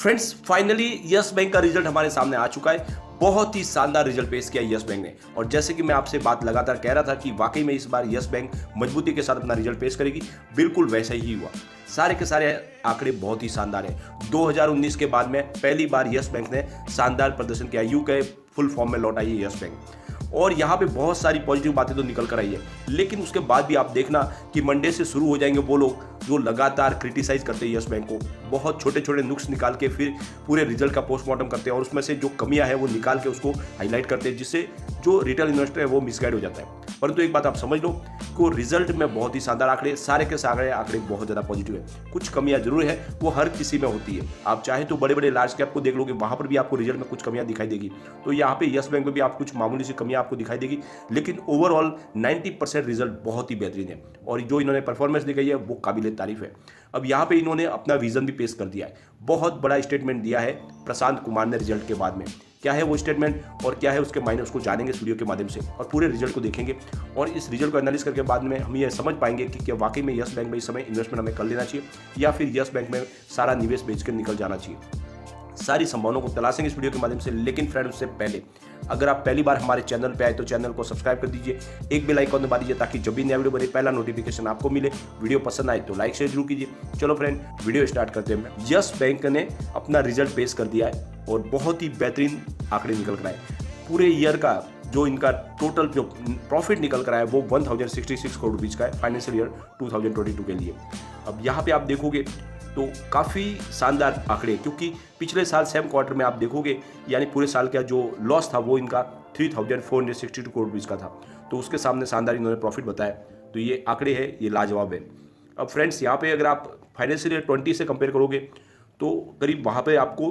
Friends finally yes bank का result हमारे सामने आ चुका है। बहुत ही शानदार रिजल्ट पेश किया यस बैंक ने, और जैसे कि मैं आपसे बात लगातार कह रहा था कि वाकई में इस बार यस बैंक मजबूती के साथ अपना रिजल्ट पेश करेगी, बिल्कुल वैसा ही हुआ। सारे के सारे आंकड़े बहुत ही शानदार हैं। 2019 के बाद में पहली बार यस बैंक ने शानदार प्रदर्शन किया। यू के फुल फॉर्म में लौट आई है यस बैंक, और यहाँ पे बहुत सारी पॉजिटिव बातें तो निकल कर आई है। लेकिन उसके बाद भी आप देखना कि मंडे से शुरू हो जाएंगे वो लोग जो लगातार क्रिटिसाइज करते हैं यस बैंक को, बहुत छोटे छोटे नुक्स निकाल के फिर पूरे रिजल्ट का पोस्टमार्टम करते हैं, और उसमें से जो कमियां हैं वो निकाल के उसको हाईलाइट करते हैं, जिससे जो रिटेल इन्वेस्टर है वो मिसगाइड हो जाता है। परंतु एक बात आप समझ लो कि रिजल्ट में बहुत ही शानदार आंकड़े, सारे के सारे आंकड़े बहुत ज़्यादा पॉजिटिव है। कुछ कमियां जरूर है, वो हर किसी में होती है। आप चाहे तो बड़े बड़े लार्ज कैप को देख लोगे, वहां पर भी आपको रिजल्ट में कुछ कमियां दिखाई देगी। तो यहाँ पे यस बैंक में भी आप कुछ मामूली सी कमियां आपको दिखाई देगी, लेकिन ओवरऑल 90% रिजल्ट बहुत ही बेहतरीन है, और जो इन्होंने परफॉर्मेंस दिखाई है वो काबिल तारीफ है। अब यहाँ पे इन्होंने अपना विजन भी पेश कर दिया है। बहुत बड़ा स्टेटमेंट दिया है प्रशांत कुमार ने रिजल्ट के बाद में। क्या है वो स्टेटमेंट और क्या है उसके मायने, उसको जानेंगे इस वीडियो के माध्यम से, और पूरे रिजल्ट को देखेंगे, और इस रिजल्ट को एनालिसिस करके बाद में हम ये समझ पाएंगे कि क्या वाकई में यस बैंक में इस समय इन्वेस्टमेंट हमें कर लेना चाहिए, या फिर यस बैंक में सारा निवेश बेचकर निकल जाना चाहिए। सारी संभावनाओं को तलाशेंगे इस वीडियो के माध्यम से। लेकिन फ्रेंड, उससे पहले अगर आप पहली बार हमारे चैनल पे आए तो चैनल को सब्सक्राइब कर दीजिए, एक बेल आइकन दबा दीजिए ताकि जब भी नया वीडियो बने पहला नोटिफिकेशन आपको मिले। वीडियो पसंद आए तो लाइक शेयर जरूर कीजिए। चलो फ्रेंड, वीडियो स्टार्ट करते हैं। यस बैंक ने अपना रिजल्ट पेश कर दिया है और बहुत ही बेहतरीन आंकड़े निकल कर आए। पूरे ईयर का जो इनका टोटल जो प्रॉफिट निकल कर आया वो 1066 करोड़ रुपीज का है फाइनेंशियल ईयर 2022 के लिए। अब यहाँ पे आप देखोगे तो काफ़ी शानदार आंकड़े, क्योंकि पिछले साल सेम क्वार्टर में आप देखोगे यानी पूरे साल का जो लॉस था वो इनका 3462 करोड़ रुपीज़ का था, तो उसके सामने शानदार इन्होंने प्रॉफिट बताया। तो ये आंकड़े हैं, ये लाजवाब है। अब फ्रेंड्स, यहाँ पे अगर आप फाइनेंशियल ईयर 20 से कंपेयर करोगे तो करीब वहाँ पे आपको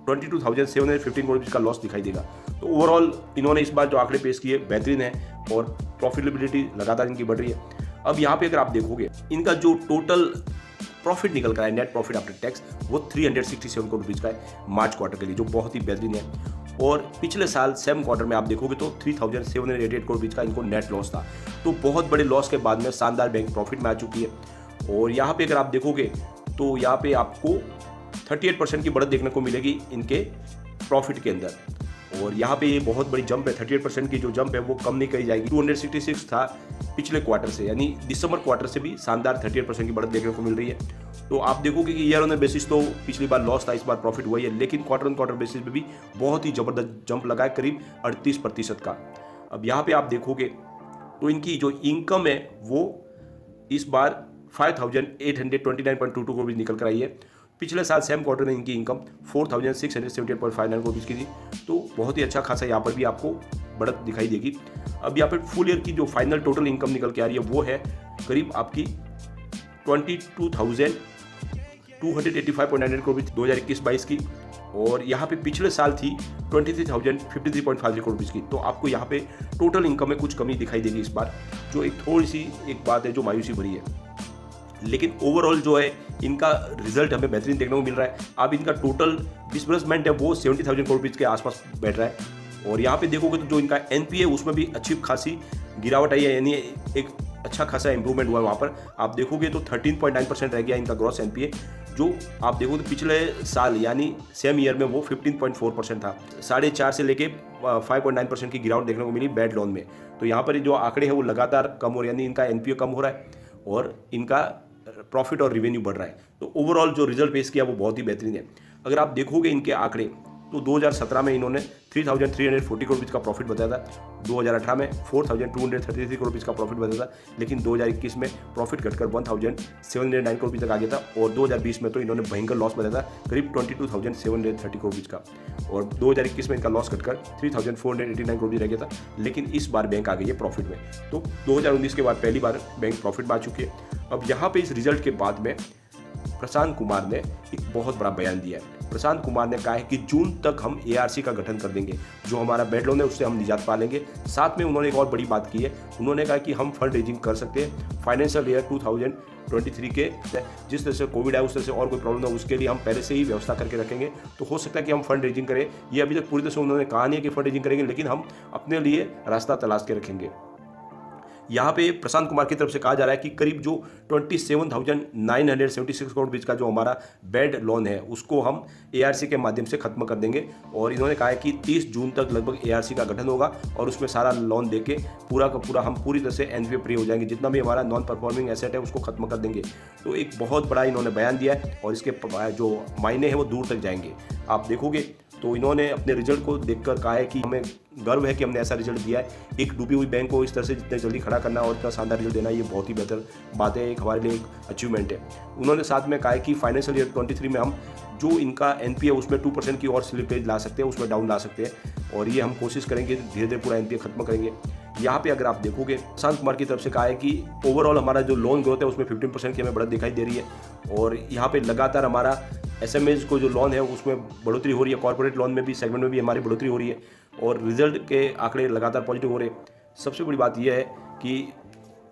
22,715 करोड़ रुपीज़ का लॉस दिखाई देगा। तो ओवरऑल इन्होंने इस बार जो आंकड़े पेश किए बेहतरीन है, और प्रॉफिटेबिलिटी लगातार इनकी बढ़ रही है। अब यहाँ पे अगर आप देखोगे इनका जो टोटल प्रॉफिट निकल कर है, नेट प्रॉफिट आफ्टर टैक्स, वो 367 करोड़ रुपीज का है मार्च क्वार्टर के लिए, जो बहुत ही बेहतरीन है। और पिछले साल सेम क्वार्टर में आप देखोगे तो 3788 करोड़ रुपीज का इनको नेट लॉस था। तो बहुत बड़े लॉस के बाद में शानदार बैंक प्रॉफिट में आ चुकी है। और यहाँ पे अगर आप देखोगे तो यहाँ पे आपको 38% की बढ़त देखने को मिलेगी इनके प्रॉफिट के अंदर, और यहाँ पे ये बहुत बड़ी जंप है। 38% की जो जंप है वो कम नहीं कही जाएगी। 266 था पिछले क्वार्टर से, यानी दिसंबर क्वार्टर से भी शानदार 38% की बढ़त देखने को मिल रही है। तो आप देखोगे कि ईयर ऑन बेसिस तो पिछली बार लॉस था, इस बार प्रॉफिट हुआ है, लेकिन क्वार्टर ऑन क्वार्टर बेसिस पे भी बहुत ही जबरदस्त जंप लगा है, करीब 38% का। अब यहाँ पे आप देखोगे तो इनकी जो इनकम है वो इस बार 5829.22 करोड़ निकल कर आई है। पिछले साल सेम क्वार्टर में इनकी इनकम 4678.59 करोड़ की थी। तो बहुत ही अच्छा खासा यहाँ पर भी आपको बढ़त दिखाई देगी। अब यहाँ पर फुल ईयर की जो फाइनल टोटल इनकम निकल के आ रही है वो है करीब आपकी 22,285.98 करोड़ 2021-22 की, और यहाँ पे पिछले साल थी 23,053.53 करोड़ की। तो आपको यहाँ पे टोटल इनकम में कुछ कमी दिखाई देगी इस बार, जो एक थोड़ी सी एक बात है जो मायूसी भरी है। लेकिन ओवरऑल जो है इनका रिजल्ट हमें बेहतरीन देखने को मिल रहा है। अब इनका टोटल डिसबर्समेंट है वो 70,000 करोड़ रुपीज़ के आसपास बैठ रहा है, और यहाँ पे देखोगे तो जो इनका एनपीए उसमें भी अच्छी खासी गिरावट आई है, यानी एक अच्छा खासा इंप्रूवमेंट हुआ है। वहाँ पर आप देखोगे तो 13.9% रह गया इनका ग्रॉस एनपीए, जो आप देखोगे तो पिछले साल यानी सेम ईयर में वो 15.4% था। 4.5 से लेके 5.9% की गिरावट देखने को मिली बैड लोन में। तो यहाँ पर जो आंकड़े हैं वो लगातार कम हो रहे हैं, यानी इनका एनपीए कम हो रहा है और इनका प्रॉफिट और रिवेन्यू बढ़ रहा है। तो ओवरऑल जो रिजल्ट पेश किया वो बहुत ही बेहतरीन है। अगर आप देखोगे इनके आंकड़े तो 2017 में इन्होंने 3,340 करोड़ रुपीज़ का प्रॉफिट बताया था, 2018 में 4,233 करोड़ रुपीज़ का प्रॉफिट बताया था, लेकिन 2021 में प्रॉफिट घटकर 1,709 करोड़ रुपये तक आ गया था, और 2020 में तो इन्होंने भयंकर लॉस बताया था करीब 22,730 करोड़ रुपीज़ का, और 2021 में इनका लॉस घटकर 3,489 करोड़ रह गया था। लेकिन इस बार बैंक आ गई है प्रॉफिट में। तो 2019 के बाद पहली बार बैंक प्रॉफिट में आ चुकी है। अब यहाँ पे इस रिजल्ट के बाद में प्रशांत कुमार ने एक बहुत बड़ा बयान दिया है। प्रशांत कुमार ने कहा है कि जून तक हम एआरसी का गठन कर देंगे, जो हमारा बेड लोन है उससे हम निजात पा लेंगे। साथ में उन्होंने एक और बड़ी बात की है, उन्होंने कहा कि हम फंड रेजिंग कर सकते हैं फाइनेंशियल ईयर 2023 के, जिस तरह से कोविड है उस तरह से और कोई प्रॉब्लम है उसके लिए हम पहले से ही व्यवस्था करके रखेंगे। तो हो सकता है कि हम फंड रेजिंग करें। ये अभी तक पूरी तरह से उन्होंने कहा नहीं है कि फंड रेजिंग करेंगे, लेकिन हम अपने लिए रास्ता तलाश के रखेंगे। यहाँ पे प्रशांत कुमार की तरफ से कहा जा रहा है कि करीब जो 27,976 करोड़ रुपीज़ का जो हमारा बैड लोन है उसको हम एआरसी के माध्यम से खत्म कर देंगे। और इन्होंने कहा है कि 30 जून तक लगभग एआरसी का गठन होगा और उसमें सारा लोन देके पूरा का पूरा हम पूरी तरह से एनपीए फ्री हो जाएंगे, जितना भी हमारा नॉन परफॉर्मिंग एसेट है उसको खत्म कर देंगे। तो एक बहुत बड़ा इन्होंने बयान दिया है और इसके जो मायने हैं वो दूर तक जाएंगे। आप देखोगे तो इन्होंने अपने रिजल्ट को देखकर कहा है कि हमें गर्व है कि हमने ऐसा रिजल्ट दिया है। एक डूबी हुई बैंक को इस तरह से जितने जल्दी खड़ा करना और इतना शानदार रिजल्ट देना, ये बहुत ही बेहतर बात है, एक हमारे लिए एक अचीवमेंट है। उन्होंने साथ में कहा है कि फाइनेंशियल ईयर 23 में हम जो इनका एनपीए उसमें 2% की और स्लिपेज ला सकते हैं, उसमें डाउन ला सकते हैं और ये हम कोशिश करेंगे धीरे धीरे पूरा एनपीए खत्म करेंगे। यहाँ पे अगर आप देखोगे प्रशांत कुमार की तरफ से कहा है कि ओवरऑल हमारा जो लोन ग्रोथ है उसमें 15% की हमें बढ़त दिखाई दे रही है और यहाँ पे लगातार हमारा एसएमएज को जो लोन है उसमें बढ़ोतरी हो रही है, कॉर्पोरेट लोन में भी सेगमेंट में भी हमारी बढ़ोतरी हो रही है और रिजल्ट के आंकड़े लगातार पॉजिटिव हो रहे हैं। सबसे बड़ी बात यह है कि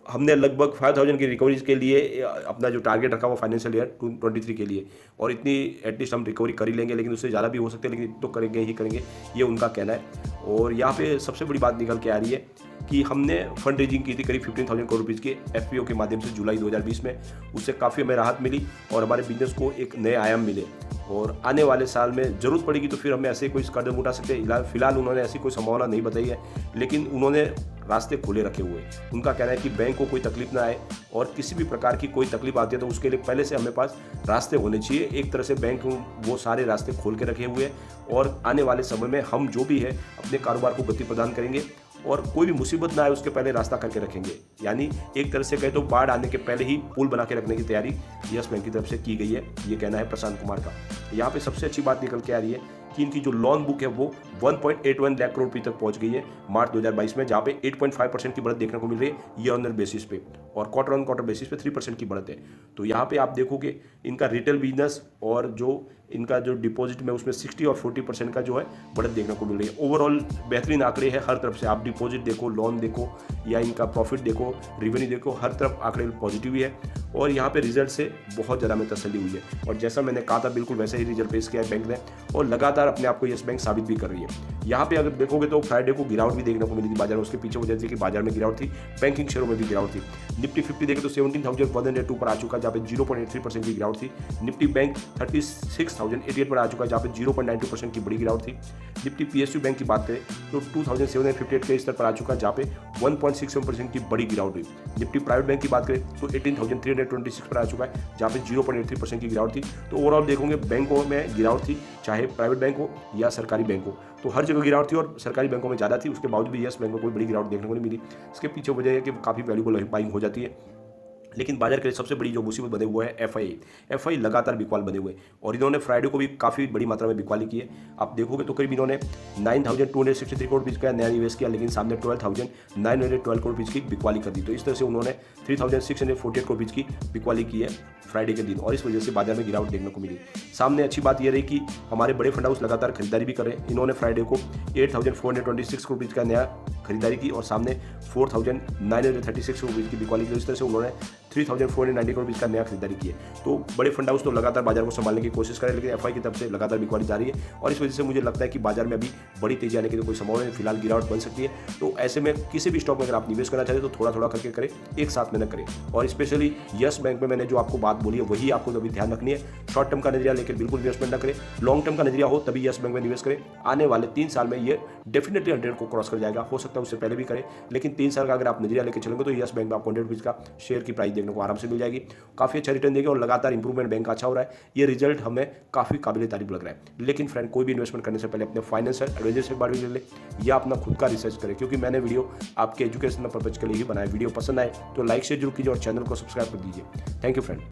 हमने लगभग 5,000 की रिकवरीज के लिए अपना जो टारगेट रखा हुआ फाइनेंशियल ईयर 23 के लिए, और इतनी एटलीस्ट हम रिकवरी कर ही लेंगे, लेकिन उससे ज़्यादा भी हो सकते हैं, लेकिन तो करेंगे ही करेंगे, ये उनका कहना है। और यहाँ पे सबसे बड़ी बात निकल के आ रही है कि हमने फंड रेजिंग की थी करीब 15,000 करोड़ रुपीज़ के एफपीओ के माध्यम से जुलाई 2020 में, उससे काफ़ी हमें राहत मिली और हमारे बिजनेस को एक नए आयाम मिले और आने वाले साल में ज़रूरत पड़ेगी तो फिर हमें ऐसे कोई कदम उठा सकते हैं। फिलहाल उन्होंने ऐसी कोई संभावना नहीं बताई है, लेकिन उन्होंने रास्ते खुले रखे हुए। उनका कहना है कि बैंक को कोई तकलीफ ना आए और किसी भी प्रकार की कोई तकलीफ आती है तो उसके लिए पहले से हमें पास रास्ते होने चाहिए। एक तरह से बैंक वो सारे रास्ते खोल के रखे हुए हैं और आने वाले समय में हम जो भी है अपने कारोबार को गति प्रदान करेंगे और कोई भी मुसीबत ना आए उसके पहले रास्ता करके रखेंगे। यानी एक तरह से कहे तो बाढ़ आने के पहले ही पुल बना के रखने की तैयारी यस बैंक की तरफ से की गई है, ये कहना है प्रशांत कुमार का। यहाँ पे सबसे अच्छी बात निकल के आ रही है कि इनकी जो लोन बुक है वो 1.81 लाख करोड़ रुपये तक पहुंच गई है मार्च 2022 में, जहाँ पे 8.5% की बढ़त देखने को मिल रही है ईयर ऑन ईयर बेसिस पे और क्वार्टर ऑन क्वार्टर बेसिस पे 3% की बढ़त है। तो यहाँ पे आप देखोगे इनका रिटेल बिजनेस और जो इनका जो डिपॉजिट में उसमें 60 और 40% का जो है बढ़त देखने को मिल रही है। ओवरऑल बेहतरीन आंकड़े हैं हर तरफ से, आप डिपॉजिट देखो, लोन देखो या इनका प्रॉफिट देखो, रेवेन्यू देखो, हर तरफ आंकड़े पॉजिटिव ही है और यहाँ पे रिजल्ट से बहुत ज़्यादा में तसल्ली हुई है और जैसा मैंने कहा था बिल्कुल वैसे ही रिजल्ट पेश किया है बैंक ने और लगातार अपने आप को यस बैंक साबित भी कर रही है। यहाँ पे अगर देखोगे तो फ्राइडे को गिरावट भी देखने को मिली थी बाजार में, उसके पीछे वजह थी कि बाजार में गिरावट थी, बैंकिंग शेयरों में भी गिरावट थी। निफ्टी 50 देखें तो 17,102 पर आ चुका, जहाँ पे 0.83% की गिरावट थी। निफ्टी बैंक 36,088 पर आ चुका, जहाँ पे 0.92% की बड़ी गिरावट थी। निफ्टी पीएसयू बैंक की बात करें तो 2,758 के स्तर पर आ चुका, जहाँ पे 1.67% की बड़ी गिरावट हुई। निफ्टी प्राइवेट बैंक की बात करें तो 18,326 पर आ चुका है, जहाँ पे 0.83% की गिरावट थी। तो ओवरऑल देखोगे बैंकों में गिरावट थी, चाहे प्राइवेट बैंक हो या सरकारी बैंक हो, तो हर जगह गिरावट थी और सरकारी बैंकों में ज़्यादा थी। उसके बावजूद भी यस बैंक में कोई बड़ी गिरावट देखने को नहीं मिली। इसके पीछे वजह है कि काफ़ी वैल्यूबल बाइंग हो जाती है। लेकिन बाजार के लिए सबसे बड़ी जो मुसीबत बने हुए है एफआई लगातार बिकवाल बने हुए और इन्होंने फ्राइडे को भी काफ़ी बड़ी मात्रा में बिकवाली की है। आप देखोगे तो करीब इन्होंने 9,263 करोड़ रुपीज़ का नया निवेश किया, लेकिन सामने 12,912 करोड़ रुपीज़ की बिकवाली कर दी। तो इस तरह से उन्होंने 3,648 करोड़ रुपीज़ की बिकवाली की है फ्राइडे के दिन और इस वजह से बाजार में गिरावट देखने को मिली। सामने अच्छी बात यह रही कि हमारे बड़े फंड हाउस लगातार खरीदारी भी कर रहे हैं। इन्होंने फ्राइडे को 8,426 करोड़ रुपीज़ का नया खरीदारी की और सामने 4,936 करोड़ रुपीज़ की बिकवाली की। इस तरह से उन्होंने 3,490 करोड़ रुपीज़ का नया खरीदारी की है। तो बड़े फंड हाउस तो लगातार बाजार को संभालने की कोशिश करें, लेकिन एफआई की तरफ से लगातार बिकवाली जारी है और इस वजह से मुझे लगता है कि बाजार में अभी बड़ी तेजी आने की तो कोई संभावना नहीं, फिलहाल गिरावट बन सकती है। तो ऐसे में किसी भी स्टॉक में अगर आप निवेश करना चाहते हैं तो थोड़ा थोड़ा करके करें, एक साथ में न करें। और स्पेशली यस बैंक में मैंने जो आपको बात बोली है वही आपको अभी ध्यान रखनी है। शॉर्ट टर्म का नजरिया लेकर बिल्कुल इन्वेस्टमेंट न करें, लॉन्ग टर्म का नजरिया हो तभी यस बैंक में निवेश करें। आने वाले 3 साल में ये डेफिनेटली 100 को क्रॉस कर जाएगा, हो सकता है उससे पहले भी करें, लेकिन 3 साल का अगर आप नजरिया लेकर चलेंगे तो यस बैंक में आपको 100 रुपीज़ का शेयर की प्राइस देखने को आराम से मिल जाएगी। काफ़ी अच्छा रिटर्न देंगे और लगातार इंप्रूवमेंट बैंक का अच्छा हो रहा है। ये रिजल्ट हमें काफ़ी काबिल तारीफ लग रहा है। लेकिन फ्रेंड, कोई भी इन्वेस्टमेंट करने से पहले अपने फाइनेंशियल एडवाइजर से बात भी ले या अपना खुद का रिसर्च करें, क्योंकि मैंने वीडियो आपके एजुकेशनल पर्पज के लिए ही बनाया। वीडियो पसंद आए तो लाइक शेयर जरूर कीजिए और चैनल को सब्सक्राइब कर दीजिए। Thank you friend.